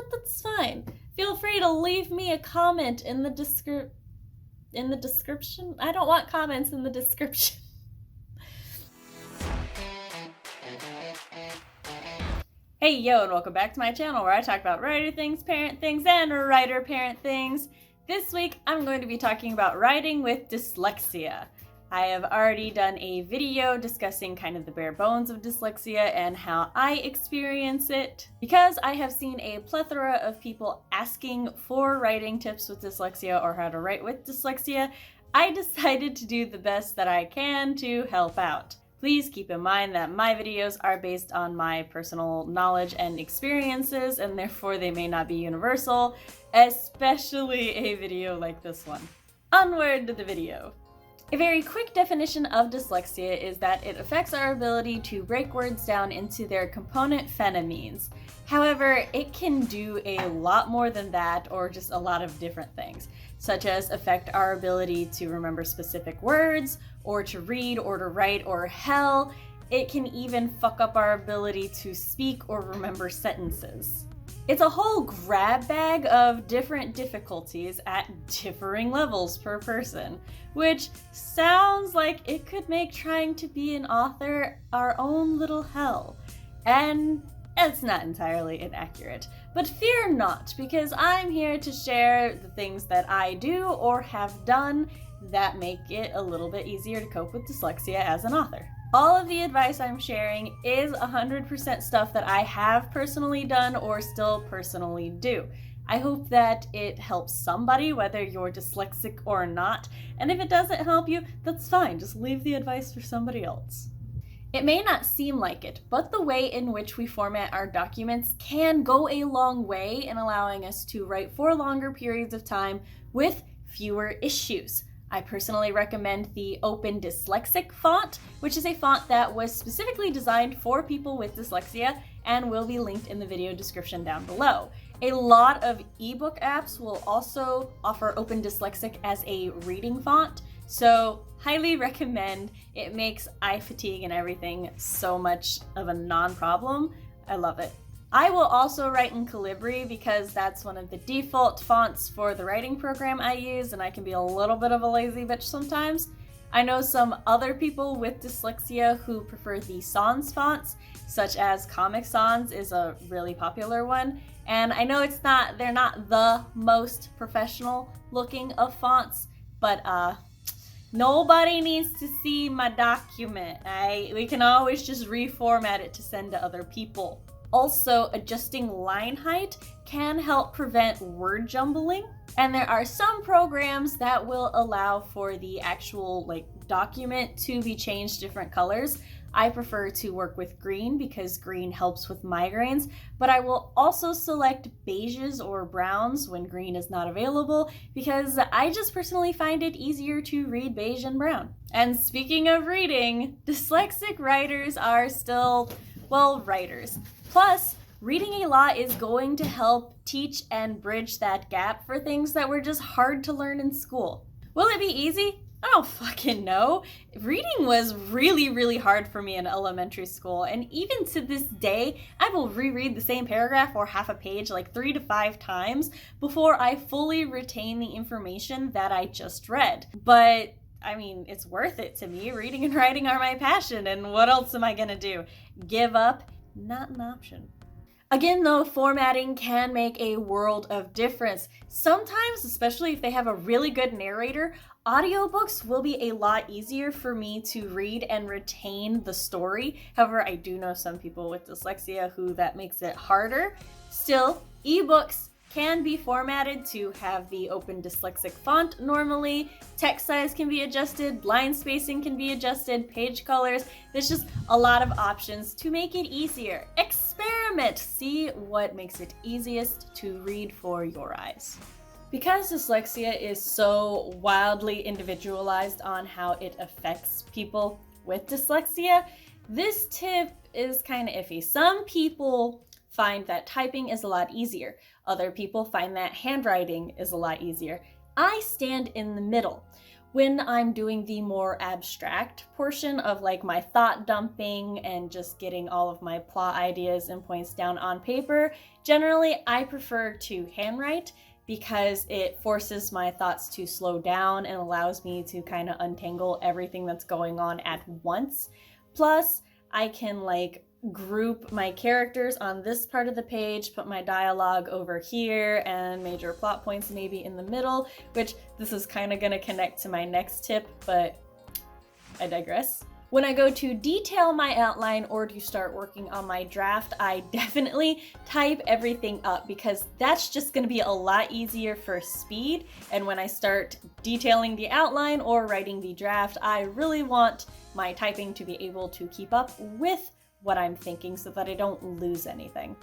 but that's fine. Feel free to leave me a comment in the description. I don't want comments in the description. Hey yo, and welcome back to my channel where I talk about writer things, parent things, and writer-parent things. This week I'm going to be talking about writing with dyslexia. I have already done a video discussing kind of the bare bones of dyslexia and how I experience it. Because I have seen a plethora of people asking for writing tips with dyslexia or how to write with dyslexia, I decided to do the best that I can to help out. Please keep in mind that my videos are based on my personal knowledge and experiences, and therefore they may not be universal, especially a video like this one. Onward to the video. A very quick definition of dyslexia is that it affects our ability to break words down into their component phonemes. However, it can do a lot more than that, or just a lot of different things, such as affect our ability to remember specific words, or to read, or to write, or hell, it can even fuck up our ability to speak or remember sentences. It's a whole grab bag of different difficulties at differing levels per person, which sounds like it could make trying to be an author our own little hell. And it's not entirely inaccurate. But fear not, because I'm here to share the things that I do or have done that make it a little bit easier to cope with dyslexia as an author. All of the advice I'm sharing is 100% stuff that I have personally done or still personally do. I hope that it helps somebody, whether you're dyslexic or not, and if it doesn't help you, that's fine, just leave the advice for somebody else. It may not seem like it, but the way in which we format our documents can go a long way in allowing us to write for longer periods of time with fewer issues. I personally recommend the Open Dyslexic font, which is a font that was specifically designed for people with dyslexia and will be linked in the video description down below. A lot of ebook apps will also offer Open Dyslexic as a reading font, so highly recommend. It makes eye fatigue and everything so much of a non-problem. I love it. I will also write in Calibri because that's one of the default fonts for the writing program I use, and I can be a little bit of a lazy bitch sometimes. I know some other people with dyslexia who prefer the sans fonts, such as Comic Sans is a really popular one, and I know they're not the most professional looking of fonts, but nobody needs to see my document. We can always just reformat it to send to other people. Also, adjusting line height can help prevent word jumbling, and there are some programs that will allow for the actual document to be changed different colors. I prefer to work with green because green helps with migraines, but I will also select beiges or browns when green is not available because I just personally find it easier to read beige and brown. And speaking of reading, dyslexic writers are still, writers. Plus, reading a lot is going to help teach and bridge that gap for things that were just hard to learn in school. Will it be easy? I don't fucking know. Reading was really, really hard for me in elementary school, and even to this day, I will reread the same paragraph or half a page 3 to 5 times before I fully retain the information that I just read. But I mean, it's worth it to me. Reading and writing are my passion, and what else am I gonna do? Give up? Not an option. Again, though, formatting can make a world of difference. Sometimes, especially if they have a really good narrator, audiobooks will be a lot easier for me to read and retain the story. However, I do know some people with dyslexia who that makes it harder. Still, ebooks can be formatted to have the Open Dyslexic font normally. Text size can be adjusted, line spacing can be adjusted, page colors. There's just a lot of options to make it easier. Experiment! See what makes it easiest to read for your eyes. Because dyslexia is so wildly individualized on how it affects people with dyslexia, this tip is kind of iffy. Some people find that typing is a lot easier. Other people find that handwriting is a lot easier. I stand in the middle. when I'm doing the more abstract portion of like my thought dumping and just getting all of my plot ideas and points down on paper, generally I prefer to handwrite because it forces my thoughts to slow down and allows me to kind of untangle everything that's going on at once. Plus, I can like group my characters on this part of the page, put my dialogue over here, and major plot points maybe in the middle, which this is kind of going to connect to my next tip, but I digress. When I go to detail my outline or to start working on my draft, I definitely type everything up because that's just going to be a lot easier for speed. And when I start detailing the outline or writing the draft, I really want my typing to be able to keep up with what I'm thinking so that I don't lose anything.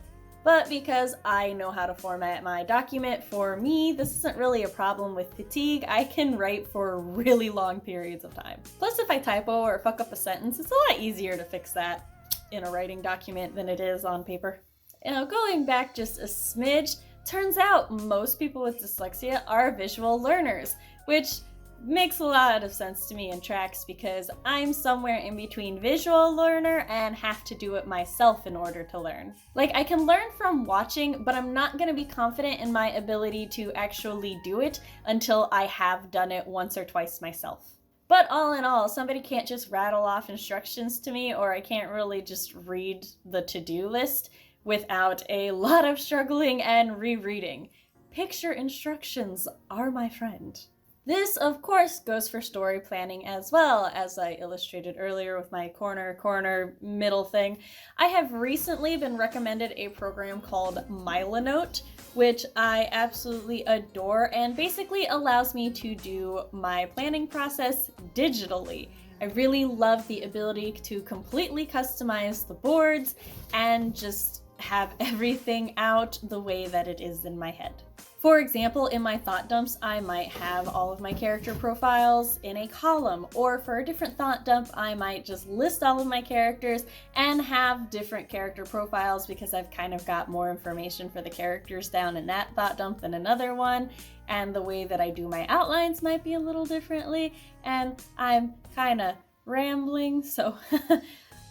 But because I know how to format my document, for me, this isn't really a problem with fatigue. I can write for really long periods of time. Plus, if I typo or fuck up a sentence, it's a lot easier to fix that in a writing document than it is on paper. Now, going back just a smidge, turns out most people with dyslexia are visual learners, which makes a lot of sense to me and tracks because I'm somewhere in between visual learner and have to do it myself in order to learn. Like, I can learn from watching, but I'm not going to be confident in my ability to actually do it until I have done it once or twice myself. But all in all, somebody can't just rattle off instructions to me, or I can't really just read the to-do list without a lot of struggling and rereading. Picture instructions are my friend. This, of course, goes for story planning as well, as I illustrated earlier with my corner, middle thing. I have recently been recommended a program called Milanote, which I absolutely adore and basically allows me to do my planning process digitally. I really love the ability to completely customize the boards and just have everything out the way that it is in my head. For example, in my thought dumps, I might have all of my character profiles in a column, or for a different thought dump, I might just list all of my characters and have different character profiles because I've kind of got more information for the characters down in that thought dump than another one, and the way that I do my outlines might be a little differently, and I'm kind of rambling, so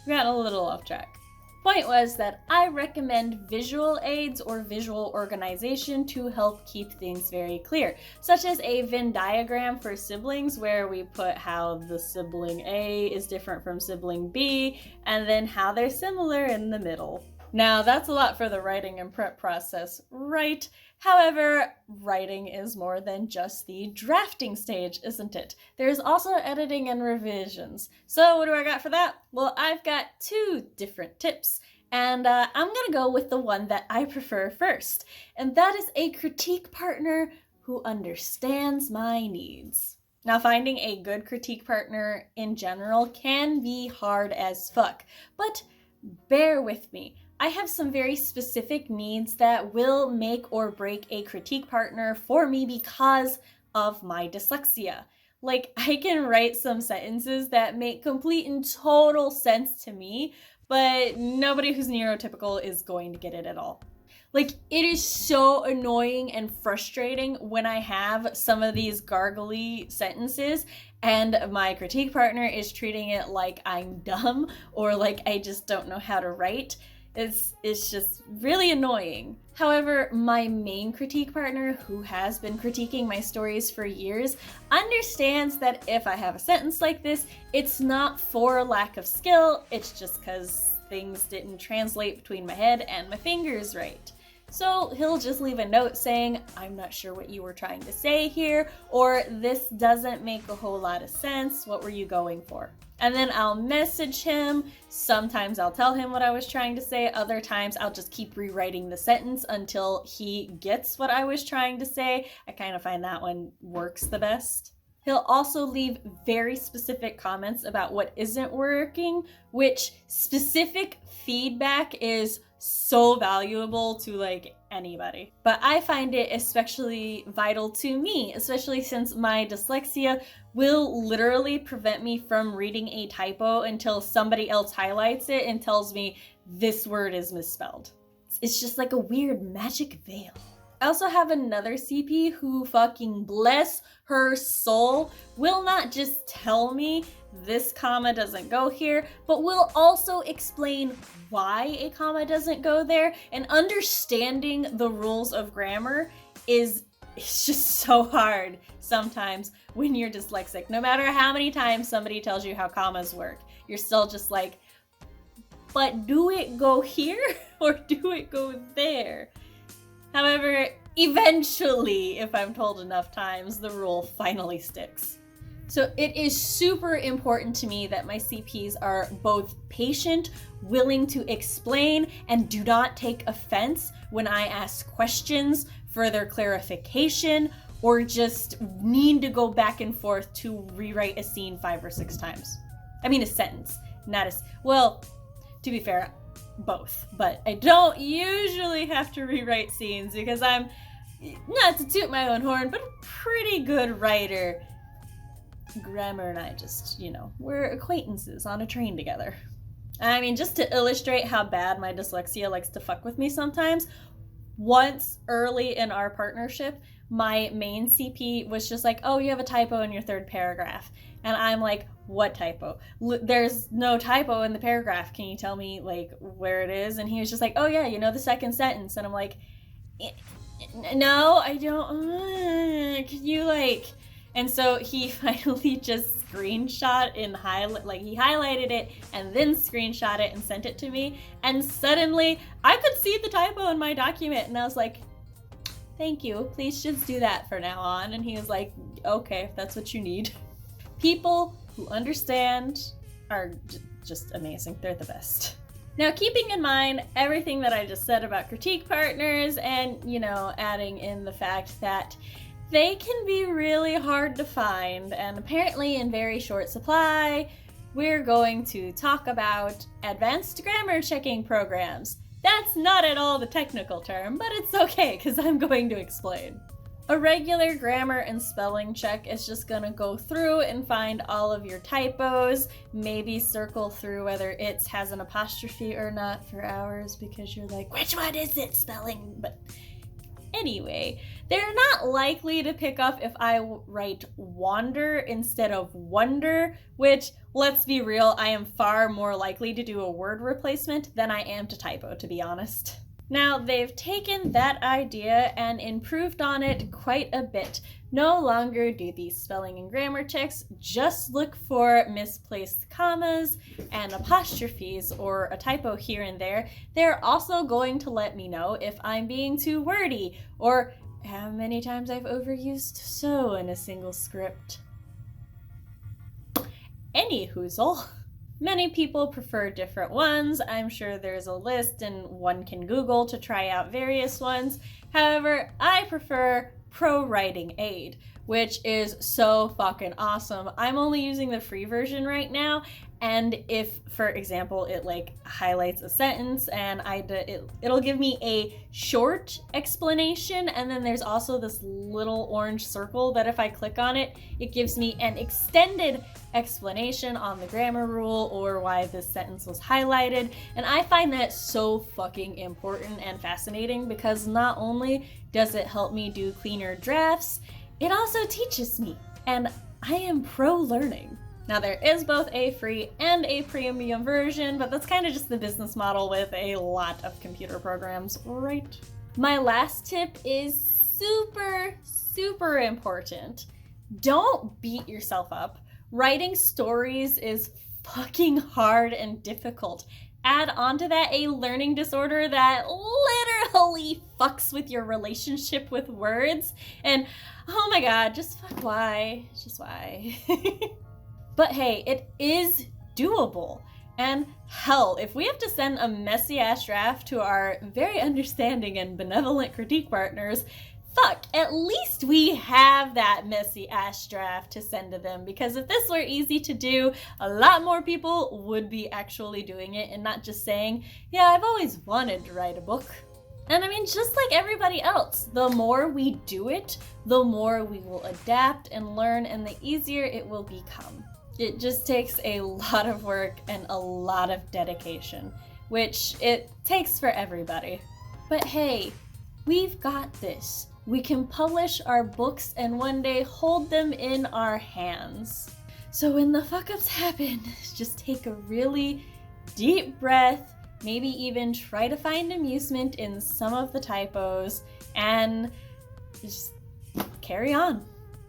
got a little off track. Point was that I recommend visual aids or visual organization to help keep things very clear, such as a Venn diagram for siblings where we put how the sibling A is different from sibling B and then how they're similar in the middle. Now that's a lot for the writing and prep process, right? However, writing is more than just the drafting stage, isn't it? There's also editing and revisions. So what do I got for that? Well, I've got two different tips, and I'm gonna go with the one that I prefer first, and that is a critique partner who understands my needs. Now, finding a good critique partner in general can be hard as fuck, but bear with me. I have some very specific needs that will make or break a critique partner for me because of my dyslexia. Like, I can write some sentences that make complete and total sense to me, but nobody who's neurotypical is going to get it at all. Like, it is so annoying and frustrating when I have some of these gargly sentences and my critique partner is treating it like I'm dumb or like I just don't know how to write. It's just really annoying. However, my main critique partner, who has been critiquing my stories for years, understands that if I have a sentence like this, it's not for lack of skill, it's just because things didn't translate between my head and my fingers right. So he'll just leave a note saying, I'm not sure what you were trying to say here, or this doesn't make a whole lot of sense, what were you going for? And then I'll message him. Sometimes I'll tell him what I was trying to say. Other times I'll just keep rewriting the sentence until he gets what I was trying to say. I kind of find that one works the best. He'll also leave very specific comments about what isn't working, which specific feedback is so valuable to like anybody. But I find it especially vital to me, especially since my dyslexia will literally prevent me from reading a typo until somebody else highlights it and tells me this word is misspelled. It's just like a weird magic veil. I also have another CP who, fucking bless her soul, will not just tell me this comma doesn't go here, but will also explain why a comma doesn't go there. And understanding the rules of grammar it's just so hard sometimes when you're dyslexic. No matter how many times somebody tells you how commas work, you're still just like, but do it go here or do it go there? However, eventually, if I'm told enough times, the rule finally sticks. So it is super important to me that my CPs are both patient, willing to explain, and do not take offense when I ask questions, further clarification, or just need to go back and forth to rewrite a scene 5 or 6 times. I mean a sentence, not well, to be fair, both, but I don't usually have to rewrite scenes because I'm, not to toot my own horn, but a pretty good writer. Grammar and I just, we're acquaintances on a train together. I mean, just to illustrate how bad my dyslexia likes to fuck with me sometimes, once early in our partnership, my main CP was just like, oh, you have a typo in your 3rd paragraph. And I'm like, what typo? There's no typo in the paragraph. Can you tell me where it is? And he was just like, oh yeah, the 2nd sentence. And I'm like, no, I don't. Can you And so he finally just screenshot he highlighted it and then screenshot it and sent it to me. And suddenly I could see the typo in my document and I was like, thank you, please just do that for now on. And he was like, okay, if that's what you need. People who understand are just amazing. They're the best. Now, keeping in mind everything that I just said about critique partners and, adding in the fact that they can be really hard to find and apparently in very short supply, we're going to talk about advanced grammar checking programs. That's not at all the technical term, but it's okay because I'm going to explain. A regular grammar and spelling check is just gonna go through and find all of your typos, maybe circle through whether it has an apostrophe or not for hours because you're like, which one is it spelling? But anyway, they're not likely to pick up if I write wander instead of wonder, which, let's be real, I am far more likely to do a word replacement than I am to typo, to be honest. Now, they've taken that idea and improved on it quite a bit. No longer do these spelling and grammar checks just look for misplaced commas and apostrophes or a typo here and there. They're also going to let me know if I'm being too wordy or how many times I've overused so in a single script. Any hoozle. Many people prefer different ones. I'm sure there's a list and one can Google to try out various ones. However, I prefer Pro Writing Aid, which is so fucking awesome. I'm only using the free version right now, and if, for example, it highlights a sentence and it'll give me a short explanation, and then there's also this little orange circle that if I click on it, it gives me an extended explanation on the grammar rule or why this sentence was highlighted. And I find that so fucking important and fascinating because not only does it help me do cleaner drafts, it also teaches me, and I am pro learning. Now, there is both a free and a premium version, but that's kind of just the business model with a lot of computer programs, right? My last tip is super important. Don't beat yourself up. Writing stories is fucking hard and difficult. Add onto that a learning disorder that literally fucks with your relationship with words, and oh my god, just why? But hey, it is doable. And hell, if we have to send a messy ass draft to our very understanding and benevolent critique partners, fuck, at least we have that messy ass draft to send to them, because if this were easy to do, a lot more people would be actually doing it and not just saying, yeah, I've always wanted to write a book. And I mean, just like everybody else, the more we do it, the more we will adapt and learn, and the easier it will become. It just takes a lot of work and a lot of dedication, which it takes for everybody. But hey, We've got this. We can publish our books and one day hold them in our hands. So when the fuck-ups happen, just take a really deep breath, maybe even try to find amusement in some of the typos, and just carry on.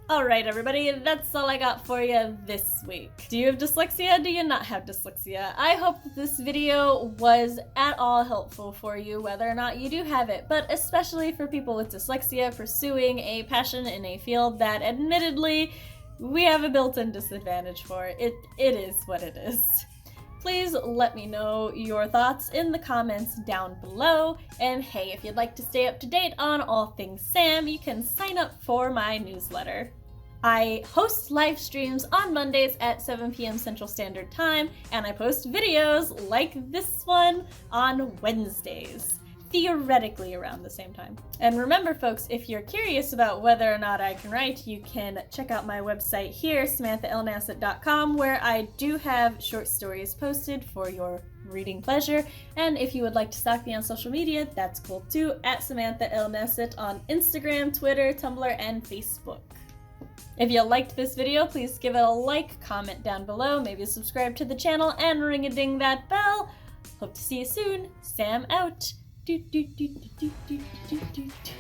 Alright everybody, that's all I got for you this week. Do you have dyslexia? Do you not have dyslexia? I hope that this video was at all helpful for you, whether or not you do have it, but especially for people with dyslexia pursuing a passion in a field that admittedly we have a built-in disadvantage for. It is what it is. Please let me know your thoughts in the comments down below, and hey, if you'd like to stay up to date on all things Sam, you can sign up for my newsletter. I host live streams on Mondays at 7 p.m. Central Standard Time, and I post videos like this one on Wednesdays, theoretically around the same time. And remember folks, if you're curious about whether or not I can write, you can check out my website here, samanthaalnasset.com, where I do have short stories posted for your reading pleasure. And if you would like to stalk me on social media, that's cool too, at samanthaalnasset on Instagram, Twitter, Tumblr, and Facebook. If you liked this video, please give it a like, comment down below, maybe subscribe to the channel, and ring-a-ding that bell. Hope to see you soon. Sam out. Do, do, do, do, do, do, do, do.